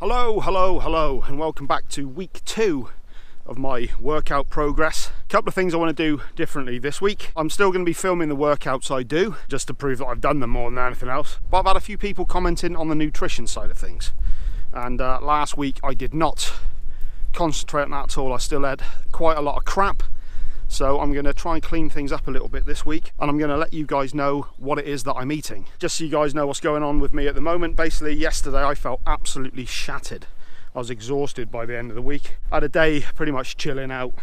Hello, and welcome back to week 2 of my workout progress. A couple of things I want to do differently this week. I'm still going to be filming the workouts I do, just to prove that I've done them more than anything else. But I've had a few people commenting on the nutrition side of things. And last week I did not concentrate on that at all. I still had quite a lot of crap. So I'm going to try and clean things up a little bit this week, and I'm going to let you guys know what it is that I'm eating. Just so you guys know what's going on with me at the moment. Basically, yesterday I felt absolutely shattered. I was exhausted by the end of the week. I had a day pretty much chilling out,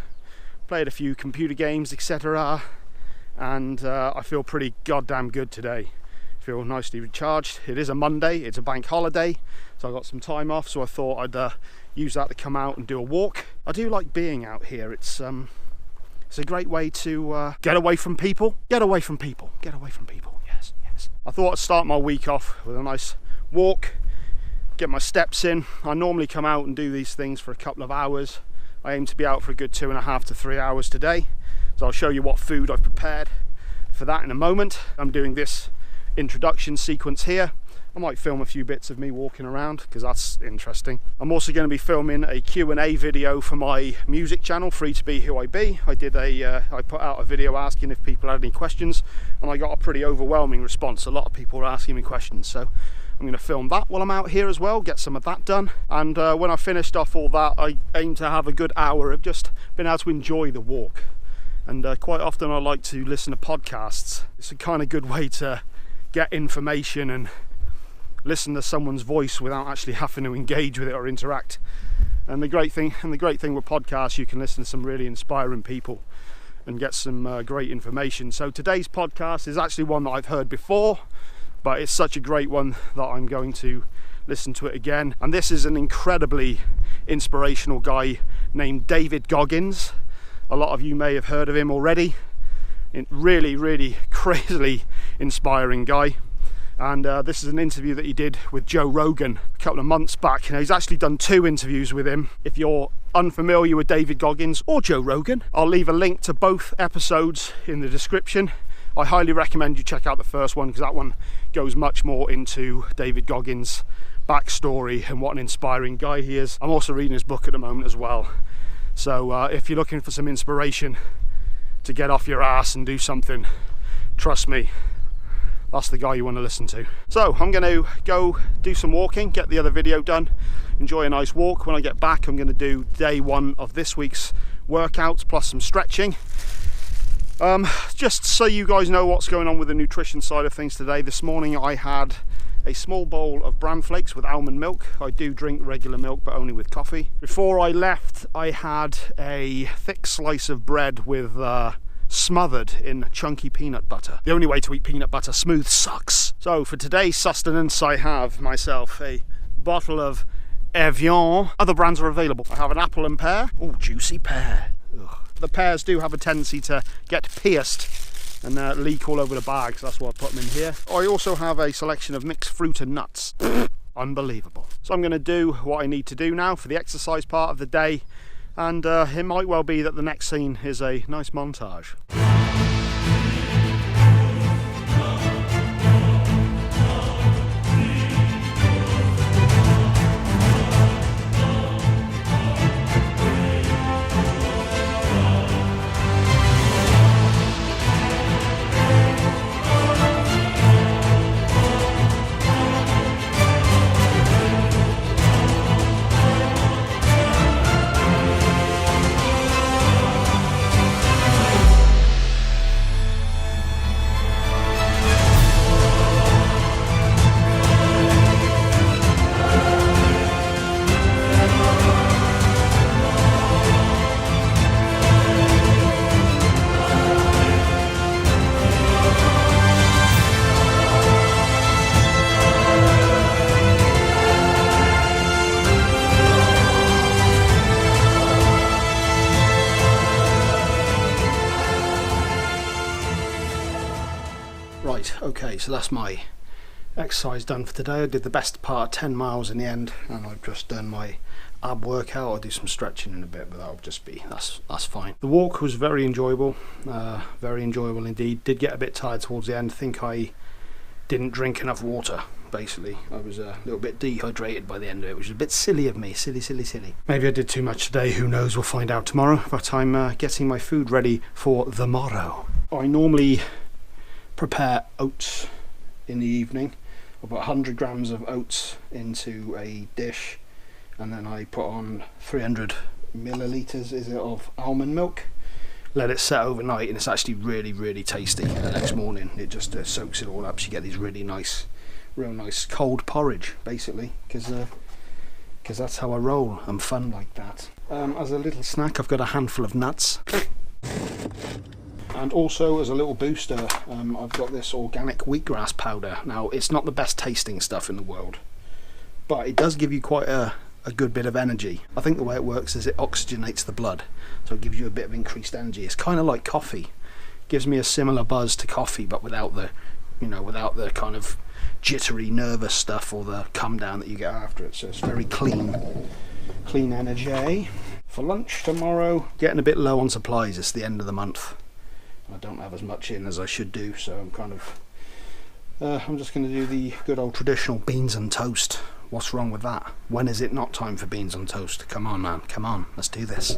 played a few computer games, etc. And I feel pretty goddamn good today. Feel nicely recharged. It is a Monday, it's a bank holiday, so I got some time off, so I thought I'd use that to come out and do a walk. I do like being out here. It's a great way to get away from people. Yes. I thought I'd start my week off with a nice walk, get my steps in. I normally come out and do these things for a couple of hours. I aim to be out for a good 2.5 to 3 hours today. So I'll show you what food I've prepared for that in a moment. I'm doing this introduction sequence here. I might film a few bits of me walking around because that's interesting. I'm also going to be filming a Q&A video for my music channel, Free to Be Who I Be. I put out a video asking if people had any questions, and I got a pretty overwhelming response. A lot of people were asking me questions, so I'm going to film that while I'm out here as well, get some of that done. And when I finished off all that, I aim to have a good hour of just being able to enjoy the walk. And quite often I like to listen to podcasts. It's a kind of good way to get information and listen to someone's voice without actually having to engage with it or interact. And the great thing with podcasts, you can listen to some really inspiring people and get some great information. So today's podcast is actually one that I've heard before, but it's such a great one that I'm going to listen to it again. And this is an incredibly inspirational guy named David Goggins. A lot of you may have heard of him already. Really crazily inspiring guy. And this is an interview that he did with Joe Rogan a couple of months back. Now, he's actually done 2 interviews with him. If you're unfamiliar with David Goggins or Joe Rogan, I'll leave a link to both episodes in the description. I highly recommend you check out the first one because that one goes much more into David Goggins' backstory and what an inspiring guy he is. I'm also reading his book at the moment as well. So if you're looking for some inspiration to get off your ass and do something, trust me, that's the guy you want to listen to. So I'm going to go do some walking, get the other video done, enjoy a nice walk. When I get back, I'm going to do day 1 of this week's workouts plus some stretching. Just so you guys know what's going on with the nutrition side of things today. This morning I had a small bowl of bran flakes with almond milk. I do drink regular milk, but only with coffee. Before I left, I had a thick slice of bread with smothered in chunky peanut butter. The only way to eat peanut butter smooth sucks. So for today's sustenance, I have myself a bottle of Evian. Other brands are available. I have an apple and pear. Oh, juicy pear. Ugh. The pears do have a tendency to get pierced and leak all over the bag, so that's why I put them in here. I also have a selection of mixed fruit and nuts. Unbelievable. So I'm going to do what I need to do now for the exercise part of the day. And it might well be that the next scene is a nice montage. Right, okay, so that's my exercise done for today. I did the best part of 10 miles in the end, and I've just done my ab workout. I'll do some stretching in a bit, but that'll just be, that's fine. The walk was very enjoyable indeed. Did get a bit tired towards the end. I think I didn't drink enough water, basically. I was a little bit dehydrated by the end of it, which is a bit silly of me. Silly. Maybe I did too much today, who knows, we'll find out tomorrow. But I'm getting my food ready for the morrow. I normally prepare oats in the evening. I put 100 grams of oats into a dish, and then I put on 300 millilitres of almond milk. Let it set overnight, and it's actually really tasty. The next morning it just soaks it all up, so you get these real nice cold porridge, basically, because that's how I roll. I'm fun like that. As a little snack, I've got a handful of nuts, and also as a little booster, I've got this organic wheatgrass powder. Now, it's not the best tasting stuff in the world, but it does give you quite a good bit of energy. I think the way it works is it oxygenates the blood, so it gives you a bit of increased energy. It's kind of like coffee. Gives me a similar buzz to coffee, but without the kind of jittery, nervous stuff or the come down that you get after it. So it's very clean energy. For lunch tomorrow, getting a bit low on supplies. It's the end of the month. I don't have as much in as I should do, so I'm just going to do the good old traditional beans and toast. What's wrong with that? When is it not time for beans on toast? Come on, man, come on, let's do this.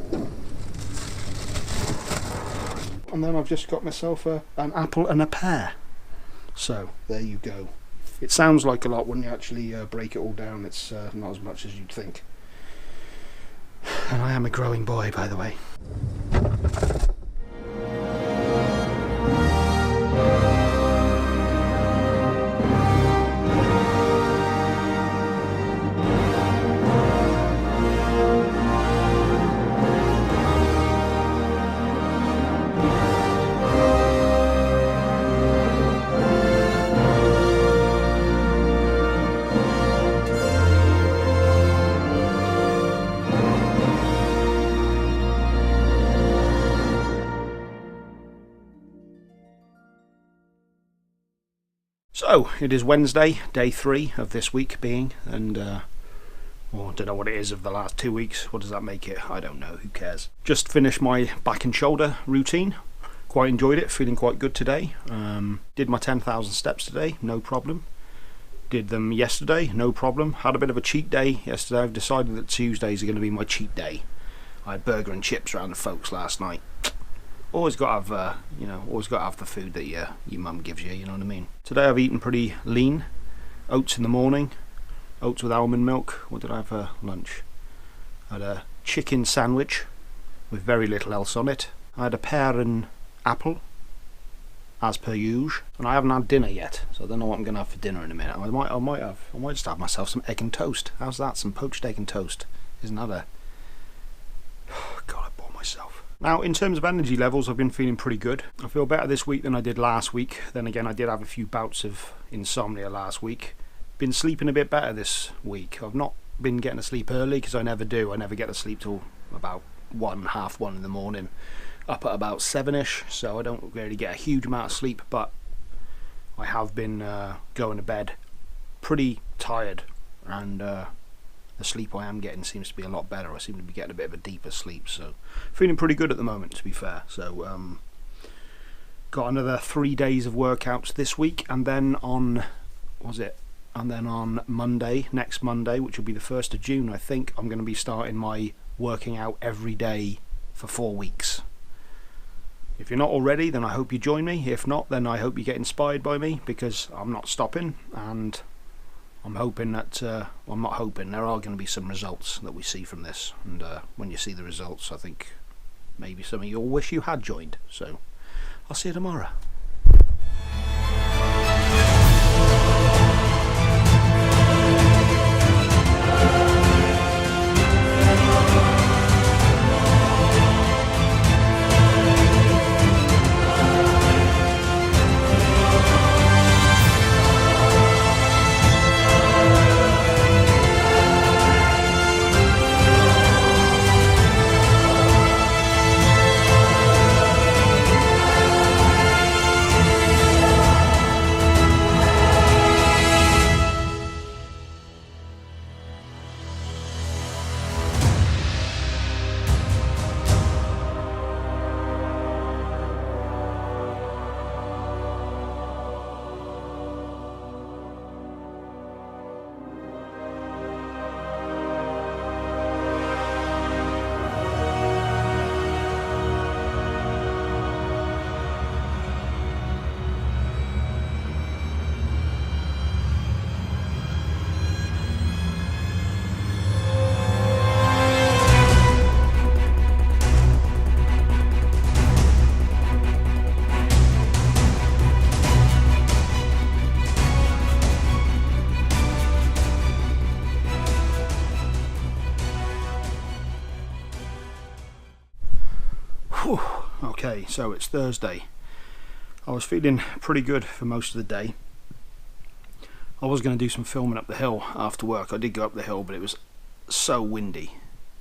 And then I've just got myself an apple and a pear. So there you go. It sounds like a lot when you actually break it all down. It's not as much as you'd think. And I am a growing boy, by the way. So, it is Wednesday, day 3 of this week being, and I don't know what it is of the last 2 weeks. What does that make it? I don't know, who cares. Just finished my back and shoulder routine. Quite enjoyed it, feeling quite good today. Did my 10,000 steps today, no problem. Did them yesterday, no problem. Had a bit of a cheat day yesterday. I've decided that Tuesdays are going to be my cheat day. I had burger and chips around the folks last night. Always got to have, always got to have the food that your mum gives you, you know what I mean? Today I've eaten pretty lean. Oats in the morning, oats with almond milk. What did I have for lunch? I had a chicken sandwich with very little else on it. I had a pear and apple, as per usual. And I haven't had dinner yet, so I don't know what I'm going to have for dinner in a minute. I might just have myself some egg and toast. How's that? Some poached egg and toast. Isn't that a... God, I bore myself. Now, in terms of energy levels, I've been feeling pretty good. I feel better this week than I did last week. Then again, I did have a few bouts of insomnia last week. Been sleeping a bit better this week. I've not been getting to sleep early, because I never do. I never get to sleep till about half one in the morning. Up at about 7ish, so I don't really get a huge amount of sleep, but I have been going to bed pretty tired, and the sleep I am getting seems to be a lot better. I seem to be getting a bit of a deeper sleep, so feeling pretty good at the moment, to be fair. So got another 3 days of workouts this week, and then on Monday, next Monday, which will be the 1st of June, I think, I'm going to be starting my working out every day for 4 weeks. If you're not already, then I hope you join me. If not, then I hope you get inspired by me, because I'm not stopping, and I'm hoping that, I'm not hoping, there are going to be some results that we see from this, and when you see the results, I think maybe some of you will wish you had joined. So I'll see you tomorrow. Whew. Okay, so it's Thursday. I was feeling pretty good for most of the day. I was going to do some filming up the hill after work. I did go up the hill, but it was so windy.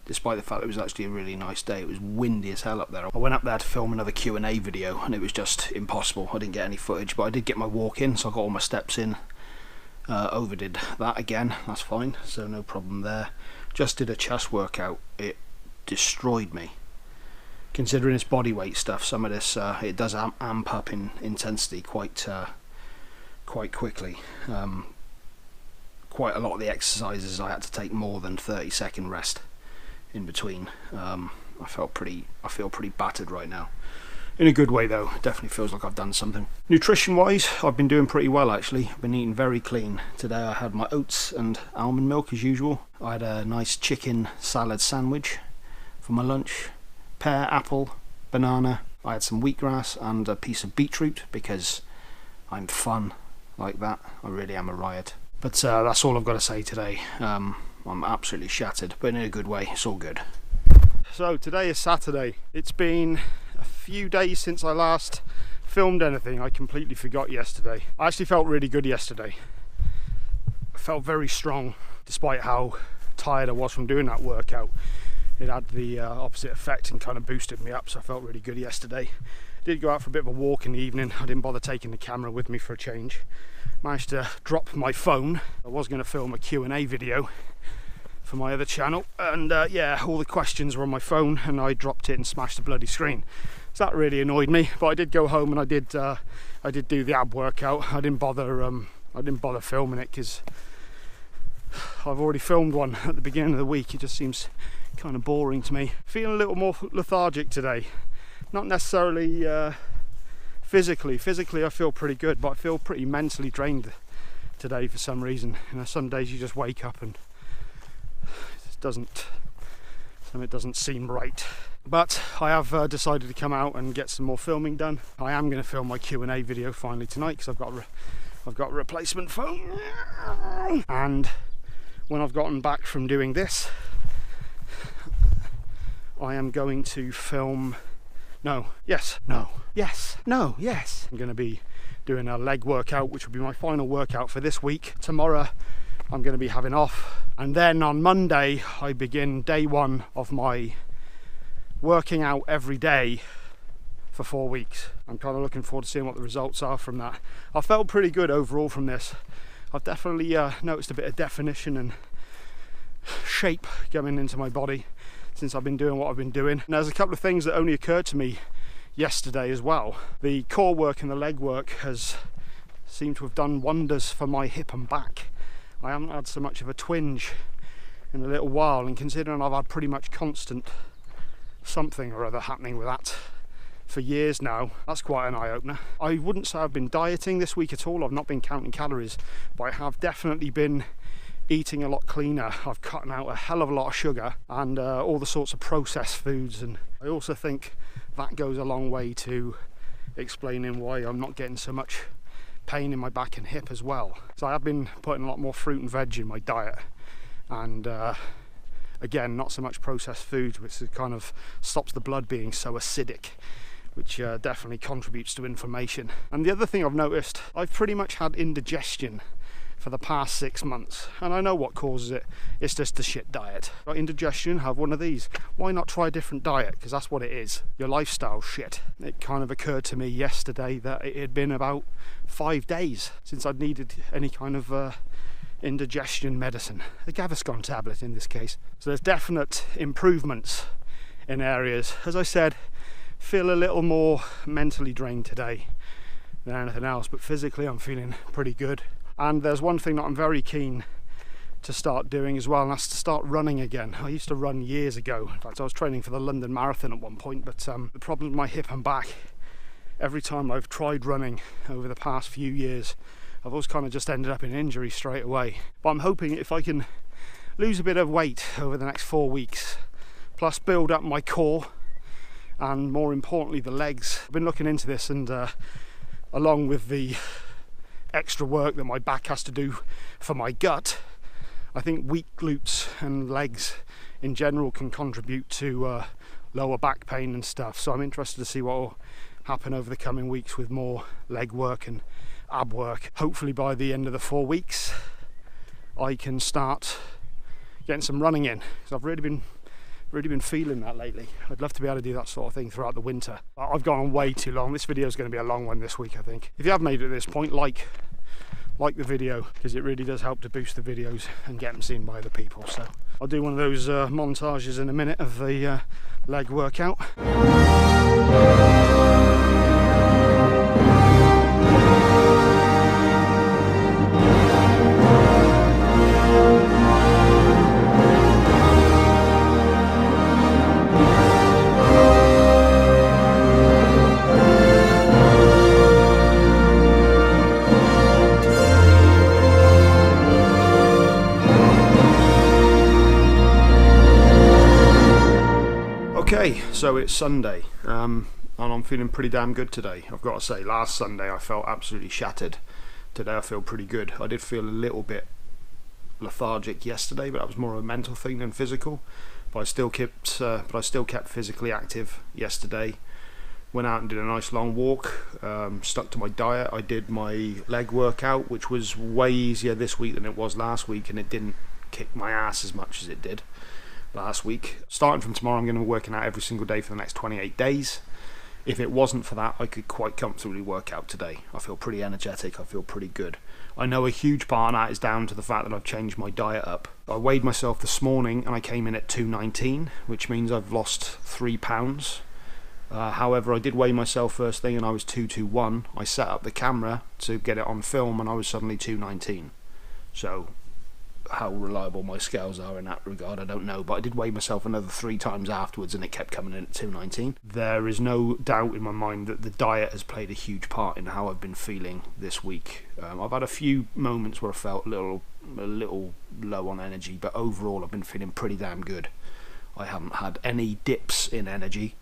Despite the fact it was actually a really nice day, it was windy as hell up there. I went up there to film another Q&A video and it was just impossible. I didn't get any footage, but I did get my walk in, so I got all my steps in. Overdid that again, that's fine, so no problem there. Just did a chest workout. It destroyed me. Considering it's body weight stuff, some of this it does amp up in intensity quite quickly. Quite a lot of the exercises I had to take more than 30-second rest in between. I feel pretty battered right now. In a good way though, it definitely feels like I've done something. Nutrition wise, I've been doing pretty well actually. I've been eating very clean. Today I had my oats and almond milk as usual. I had a nice chicken salad sandwich for my lunch. Pear, apple, banana. I had some wheatgrass and a piece of beetroot because I'm fun like that. I really am a riot. But that's all I've got to say today. I'm absolutely shattered, but in a good way. It's all good. So today is Saturday. It's been a few days since I last filmed anything. I completely forgot yesterday. I actually felt really good yesterday. I felt very strong despite how tired I was from doing that workout. It had the opposite effect and kind of boosted me up, so I felt really good yesterday. Did go out for a bit of a walk in the evening. I didn't bother taking the camera with me for a change. Managed to drop my phone. I was going to film a Q&A video for my other channel, and yeah, all the questions were on my phone and I dropped it and smashed the bloody screen. So that really annoyed me, but I did go home and I did do the ab workout. I didn't bother filming it because I've already filmed one at the beginning of the week. It just seems kind of boring to me. Feeling a little more lethargic today. Not necessarily physically I feel pretty good, but I feel pretty mentally drained today for some reason. You know, some days you just wake up and it doesn't seem right. But I have decided to come out and get some more filming done. I am going to film my Q&A video finally tonight because I've got a replacement phone. And when I've gotten back from doing this, I am going to film. I'm going to be doing a leg workout, which will be my final workout for this week. Tomorrow I'm going to be having off, and then on Monday I begin day one of my working out every day for 4 weeks. I'm kind of looking forward to seeing what the results are from that. I felt pretty good overall from this. I've definitely noticed a bit of definition and shape coming into my body since I've been doing what I've been doing. And there's a couple of things that only occurred to me yesterday as well. The core work and the leg work has seemed to have done wonders for my hip and back. I haven't had so much of a twinge in a little while, and considering I've had pretty much constant something or other happening with that for years now, that's quite an eye-opener. I wouldn't say I've been dieting this week at all. I've not been counting calories, but I have definitely been eating a lot cleaner. I've cut out a hell of a lot of sugar and all the sorts of processed foods, and I also think that goes a long way to explaining why I'm not getting so much pain in my back and hip as well. So I have been putting a lot more fruit and veg in my diet, and again, not so much processed foods, which kind of stops the blood being so acidic, which definitely contributes to inflammation. And the other thing I've noticed, I've pretty much had indigestion for the past 6 months, and I know what causes it. It's just a shit diet. Got indigestion, have one of these. Why not try a different diet? Because that's what it is. Your lifestyle shit. It kind of occurred to me yesterday that it had been about 5 days since I'd needed any kind of indigestion medicine, a Gaviscon tablet in this case. So there's definite improvements in areas. As I said, feel a little more mentally drained today than anything else, but physically I'm feeling pretty good. And there's one thing that I'm very keen to start doing as well, and that's to start running again. I used to run years ago. In fact, I was training for the London Marathon at one point, but the problem with my hip and back, every time I've tried running over the past few years, I've always kind of just ended up in injury straight away. But I'm hoping if I can lose a bit of weight over the next 4 weeks, plus build up my core, and more importantly the legs. I've been looking into this, and along with the extra work that my back has to do for my gut, I think weak glutes and legs in general can contribute to lower back pain and stuff. So I'm interested to see what will happen over the coming weeks with more leg work and ab work. Hopefully by the end of the 4 weeks I can start getting some running in, because I've really been feeling that lately. I'd love to be able to do that sort of thing throughout the winter. I've gone on way too long. This video is going to be a long one this week, I think. If you have made it to this point, like the video, because it really does help to boost the videos and get them seen by other people. So I'll do one of those montages in a minute of the leg workout. Okay, so it's Sunday, and I'm feeling pretty damn good today. I've got to say, last Sunday I felt absolutely shattered. Today I feel pretty good. I did feel a little bit lethargic yesterday, but that was more of a mental thing than physical. But I still kept physically active yesterday. Went out and did a nice long walk. Stuck to my diet. I did my leg workout, which was way easier this week than it was last week, and it didn't kick my ass as much as it did last week. Starting from tomorrow, I'm going to be working out every single day for the next 28 days. If it wasn't for that, I could quite comfortably work out today. I feel pretty energetic. I feel pretty good. I know a huge part of that is down to the fact that I've changed my diet up. I weighed myself this morning and I came in at 219, which means I've lost 3 pounds. However, I did weigh myself first thing and I was 221. I set up the camera to get it on film and I was suddenly 219. So how reliable my scales are in that regard, I don't know, but I did weigh myself another 3 times afterwards and it kept coming in at 219. There is no doubt in my mind that the diet has played a huge part in how I've been feeling this week. I've had a few moments where I felt a little low on energy, but overall I've been feeling pretty damn good. I haven't had any dips in energy.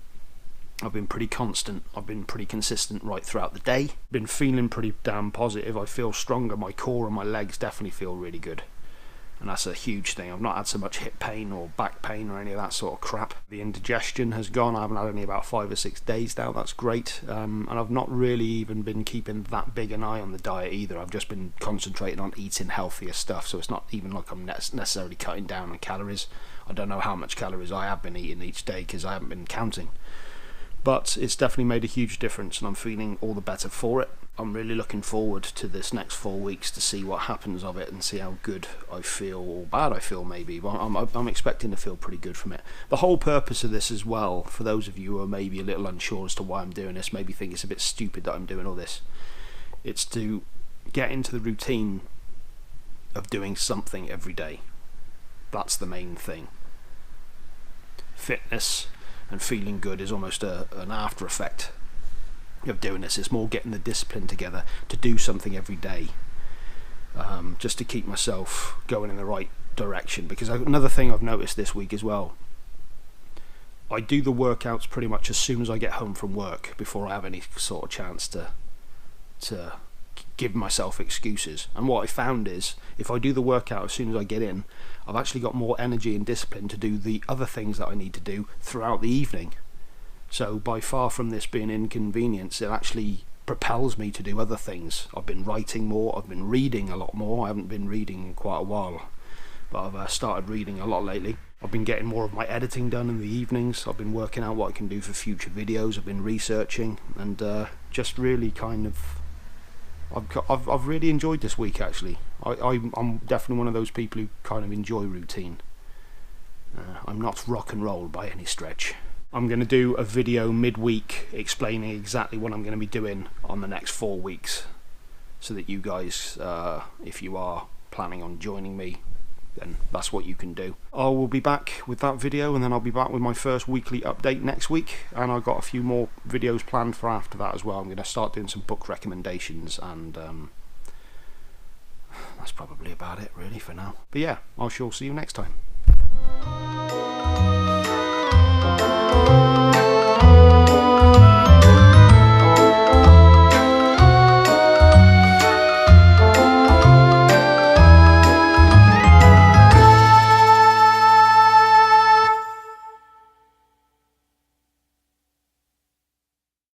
I've been pretty constant. I've been pretty consistent right throughout the day. Been feeling pretty damn positive. I feel stronger. My core and my legs definitely feel really good. And that's a huge thing. I've not had so much hip pain or back pain or any of that sort of crap. The indigestion has gone. I haven't had any about 5 or 6 days now. That's great. And I've not really even been keeping that big an eye on the diet either. I've just been concentrating on eating healthier stuff. So it's not even like I'm necessarily cutting down on calories. I don't know how much calories I have been eating each day because I haven't been counting. But it's definitely made a huge difference and I'm feeling all the better for it. I'm really looking forward to this next 4 weeks to see what happens of it and see how good I feel, or bad I feel maybe, but I'm expecting to feel pretty good from it. The whole purpose of this as well, for those of you who are maybe a little unsure as to why I'm doing this, maybe think it's a bit stupid that I'm doing all this, it's to get into the routine of doing something every day. That's the main thing. Fitness and feeling good is almost an after effect of doing this. It's more getting the discipline together to do something every day, just to keep myself going in the right direction. Because another thing I've noticed this week as well, I do the workouts pretty much as soon as I get home from work, before I have any sort of chance to give myself excuses. And what I found is, if I do the workout as soon as I get in, I've actually got more energy and discipline to do the other things that I need to do throughout the evening. So by far from this being inconvenience, it actually propels me to do other things. I've been writing more, I've been reading a lot more. I haven't been reading in quite a while, but I've started reading a lot lately. I've been getting more of my editing done in the evenings. I've been working out what I can do for future videos. I've been researching and just really kind of I've really enjoyed this week actually. I'm definitely one of those people who kind of enjoy routine. I'm not rock and roll by any stretch. I'm going to do a video midweek explaining exactly what I'm going to be doing on the next 4 weeks, so that you guys, if you are planning on joining me, then that's what you can do. I will be back with that video, and then I'll be back with my first weekly update next week, and I've got a few more videos planned for after that as well. I'm going to start doing some book recommendations, and that's probably about it really for now. But yeah, I shall see you next time.